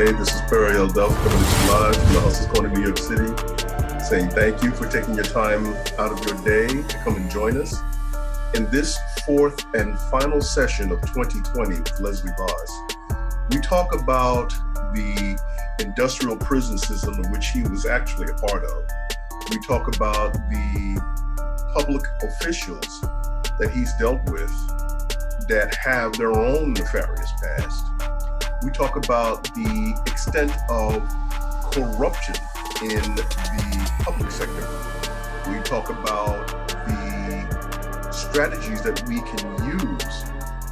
Hey, this is Perry L. Duff coming to you live from the Hustle's Corner, New York City, saying thank you for taking your time out of your day to come and join us in this fourth and final session of 2020 with Leslie Vass. We talk about the industrial prison system of which he was actually a part of. We talk about the public officials that he's dealt with that have their own nefarious past. We talk about the extent of corruption in the public sector. We talk about the strategies that we can use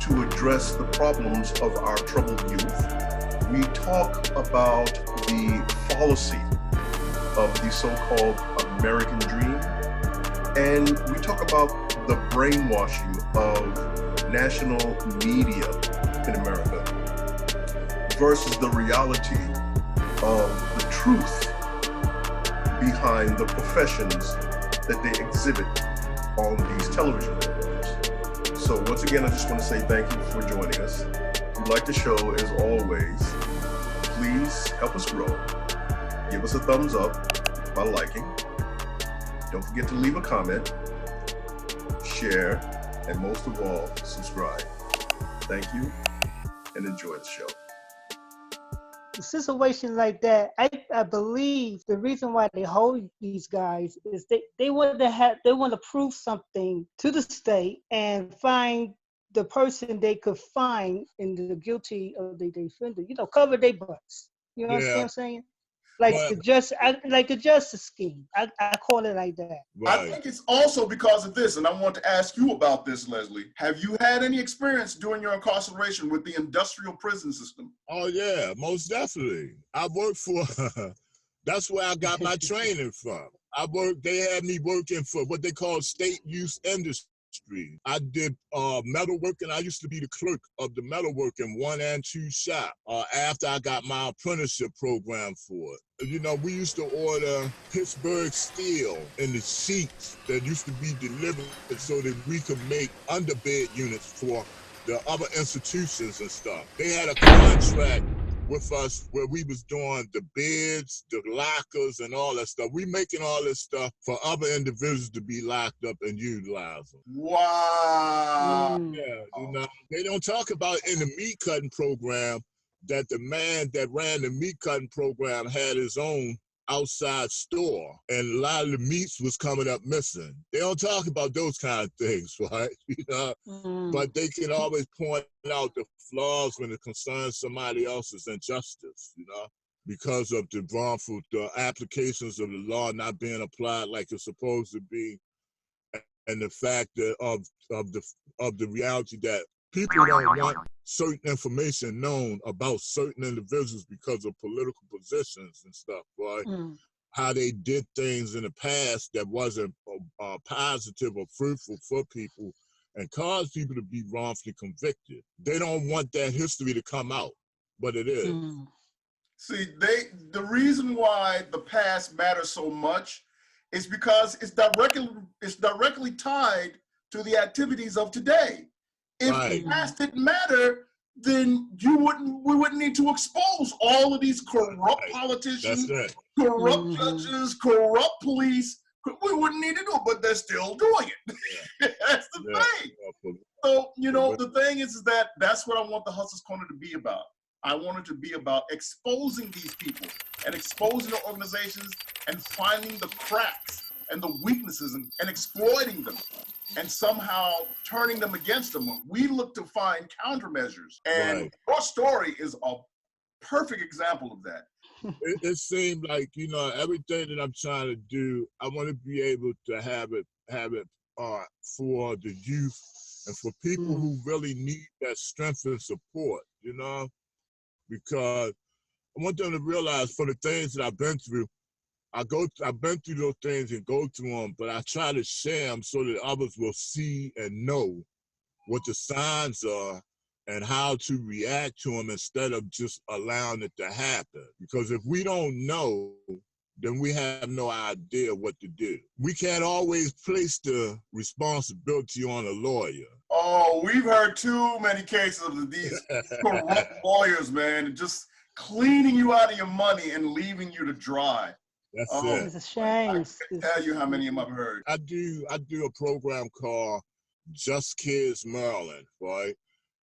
to address the problems of our troubled youth. We talk about the fallacy of the so-called American dream. And we talk about the brainwashing of national media in America versus the reality of the truth behind the professions that they exhibit on these television programs. So once again, I just want to say thank you for joining us. If you like the show, as always, please help us grow. Give us a thumbs up by liking. Don't forget to leave a comment, share, and most of all, subscribe. Thank you and enjoy the show. A situation like that, I believe the reason why they hold these guys is they want to prove something to the state and find the person they could find in the guilty of the defendant. Cover their butts. You know what I'm saying? Like the justice scheme. I call it like that. Right. I think it's also because of this, and I want to ask you about this, Leslie. Have you had any experience during your incarceration with the industrial prison system? Oh yeah, most definitely. I worked for, that's where I got my training from. They had me working for what they call state use industry. I did metalworking. I used to be the clerk of the metalworking 1 and 2 shop after I got my apprenticeship program for it. We used to order Pittsburgh steel in the sheets that used to be delivered so that we could make underbed units for the other institutions and stuff. They had a contract with us where we was doing the beds, the lockers, and all that stuff. We making all this stuff for other individuals to be locked up and utilize them. Wow. Yeah, they don't talk about in the meat cutting program that the man that ran the meat cutting program had his own outside store, and a lot of the meats was coming up missing. They don't talk about those kind of things, right? But they can always point out the flaws when it concerns somebody else's injustice, because of the applications of the law not being applied like it's supposed to be, and the fact that of the reality that people don't want certain information known about certain individuals because of political positions and stuff, right? How they did things in the past that wasn't positive or fruitful for people and caused people to be wrongfully convicted. They don't want that history to come out, but it is. See, the reason why the past matters so much is because it's directly tied to the activities of today. If the past didn't matter, then we wouldn't need to expose all of these corrupt politicians, corrupt judges, corrupt police. We wouldn't need to do it, but they're still doing it. That's the thing. So, the thing is that that's what I want the Hustler's Corner to be about. I want it to be about exposing these people and exposing the organizations and finding the cracks and the weaknesses and exploiting them and somehow turning them against them. We look to find countermeasures. And your story is a perfect example of that. It seemed like, everything that I'm trying to do, I want to be able to have it for the youth and for people who really need that strength and support, because I want them to realize for the things that I've been through, I've been through those things and go through them, but I try to share them so that others will see and know what the signs are and how to react to them instead of just allowing it to happen. Because if we don't know, then we have no idea what to do. We can't always place the responsibility on a lawyer. Oh, we've heard too many cases of these corrupt lawyers, man, just cleaning you out of your money and leaving you to dry. That's Oh, it. It's a shame. I can't tell you how many of them I've heard. I do a program called Just Kids Maryland, right?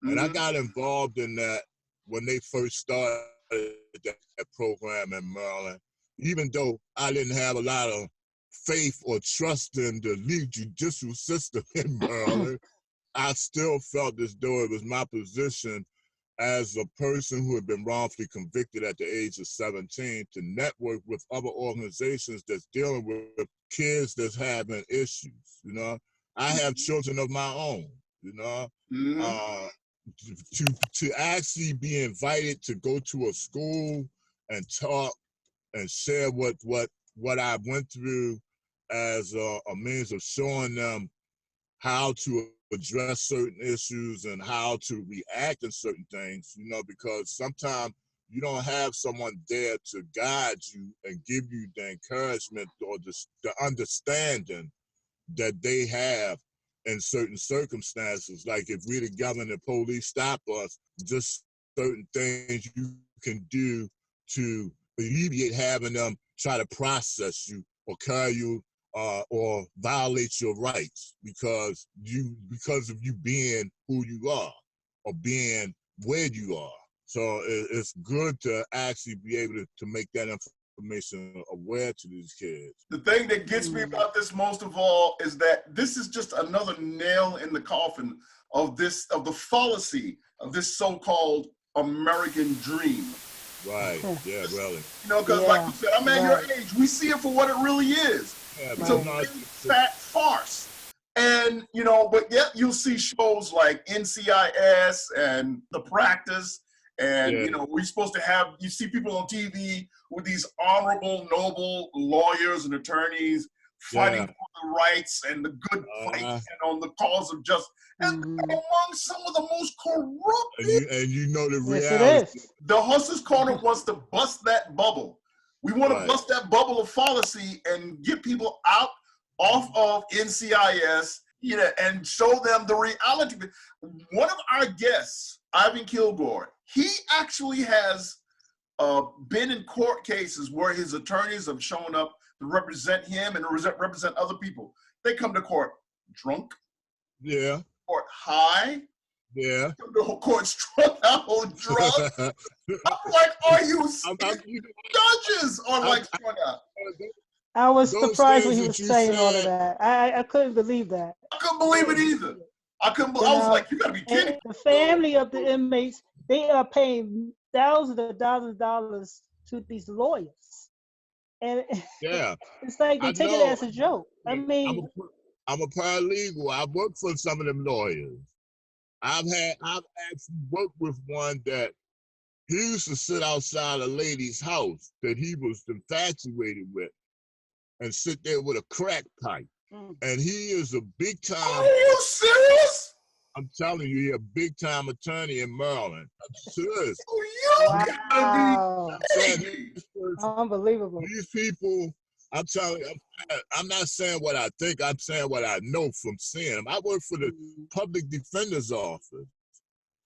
And I got involved in that when they first started that program in Maryland. Even though I didn't have a lot of faith or trust in the legal judicial system in Maryland, I still felt as though it was my position as a person who had been wrongfully convicted at the age of 17 to network with other organizations that's dealing with kids that's having issues. You know, I have children of my own. You know, to actually be invited to go to a school and talk and share what I went through as a means of showing them how to address certain issues and how to react in certain things, you know, because sometimes you don't have someone there to guide you and give you the encouragement or the understanding that they have in certain circumstances. Like if we're the government and police stop us, just certain things you can do to alleviate having them try to process you or carry you or violate your rights because of you being who you are or being where you are. So it's good to actually be able to make that information aware to these kids. The thing that gets me about this most of all is that this is just another nail in the coffin of the fallacy of this so-called American dream. Right, yeah, really. You know, because like you said, I'm at your age, we see it for what it really is. Yeah, it's a big fat farce. And, you know, but yet you'll see shows like NCIS and The Practice. And, you know, we're supposed to have, you see people on TV with these honorable, noble lawyers and attorneys fighting for the rights and the good fight and on the cause of justice. And among some of the most corrupt people. And you know the reality. Yes, the Hustler's Corner wants to bust that bubble. We want to bust that bubble of fallacy and get people off of NCIS, you know, and show them the reality. One of our guests, Ivan Kilgore, he actually has been in court cases where his attorneys have shown up to represent him and represent other people. They come to court drunk. Yeah. Court high. Yeah. Come to court strung out, drunk. I'm like, are you judges are like strung out? I was surprised when he was saying all of that. I couldn't believe that. I couldn't believe it either. I was like, you gotta be kidding. The family of the inmates, they are paying thousands of dollars to these lawyers. And it's like they take it as a joke. I mean, I'm a paralegal. I work for some of them lawyers. I've actually worked with one that he used to sit outside a lady's house that he was infatuated with and sit there with a crack pipe. And he is a big time. Are you serious? I'm telling you, he's a big time attorney in Maryland. I'm serious. Oh, you gotta be unbelievable. These people, I'm telling you, I'm not saying what I think, I'm saying what I know from seeing them. I work for the public defender's office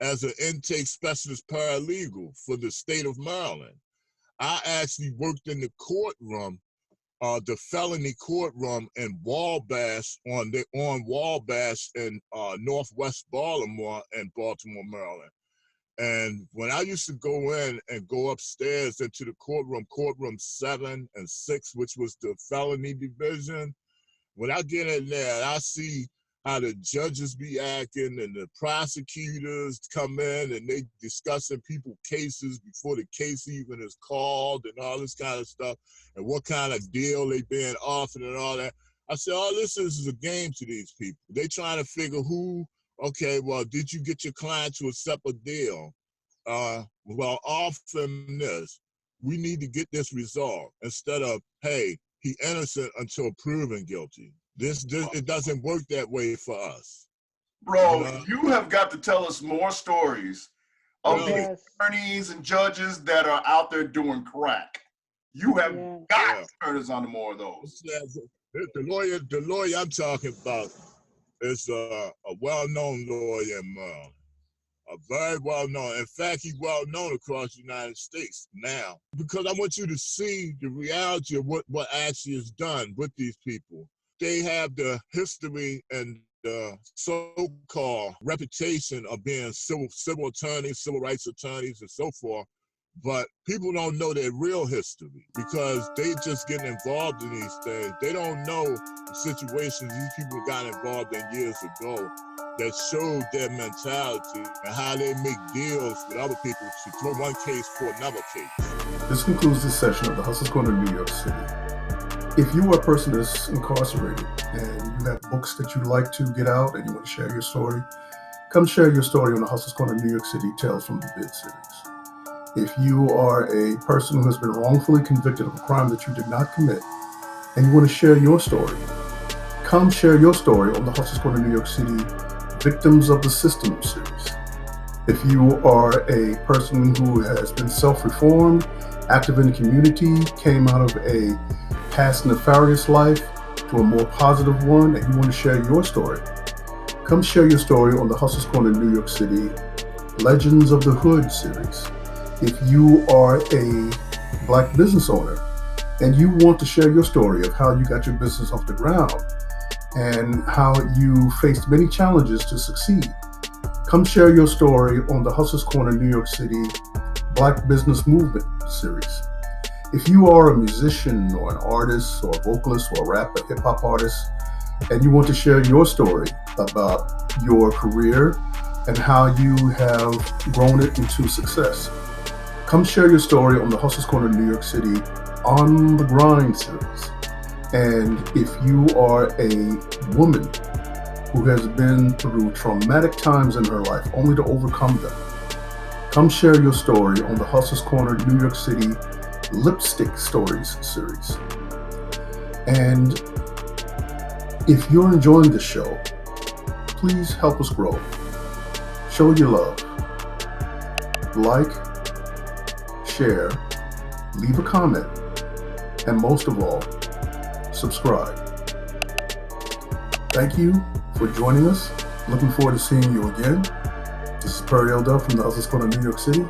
as an intake specialist paralegal for the state of Maryland. I actually worked in the courtroom, the felony courtroom in Wabash on Wabash in Northwest Baltimore and Baltimore, Maryland. And when I used to go in and go upstairs into the courtroom 7 and 6, which was the felony division, when I get in there, I see how the judges be acting and the prosecutors come in and they discussing people's cases before the case even is called and all this kind of stuff and what kind of deal they being offered and all that. I said, all this is a game to these people. They trying to figure okay, well, did you get your client to accept a deal? well, often this, we need to get this resolved instead of, hey, he innocent until proven guilty. This it doesn't work that way for us. Bro, you have got to tell us more stories of these Yes. attorneys and judges that are out there doing crack. You have got to turn us on to more of those. The lawyer I'm talking about is a well-known lawyer in Maryland. A very well-known. In fact, he's well-known across the United States now. Because I want you to see the reality of what actually is done with these people. They have the history and the so-called reputation of being civil attorneys, civil rights attorneys, and so forth. But people don't know their real history because they just getting involved in these things. They don't know the situations these people got involved in years ago that showed their mentality and how they make deals with other people to throw one case for another case. This concludes this session of the Hustler's Corner in New York City. If you are a person that's incarcerated and you have books that you'd like to get out and you want to share your story, come share your story on the Hustler's Corner New York City Tales from the Bid series. If you are a person who has been wrongfully convicted of a crime that you did not commit and you want to share your story, come share your story on the Hustler's Corner New York City Victims of the System series. If you are a person who has been self-reformed, active in the community, came out of a past nefarious life to a more positive one, and you want to share your story, come share your story on the Hustler's Corner New York City Legends of the Hood series. If you are a Black business owner and you want to share your story of how you got your business off the ground and how you faced many challenges to succeed, come share your story on the Hustler's Corner New York City Black Business Movement series. If you are a musician or an artist or a vocalist or a rapper, hip hop artist, and you want to share your story about your career and how you have grown it into success, come share your story on the Hustler's Corner New York City On the Grind series. And if you are a woman who has been through traumatic times in her life only to overcome them, come share your story on the Hustler's Corner New York City Lipstick Stories series. And if you're enjoying this show, please help us grow. Show your love. Like, share, leave a comment, and most of all, subscribe. Thank you for joining us. Looking forward to seeing you again. This is Perry L. Duff from the Hustler's Corner New York City.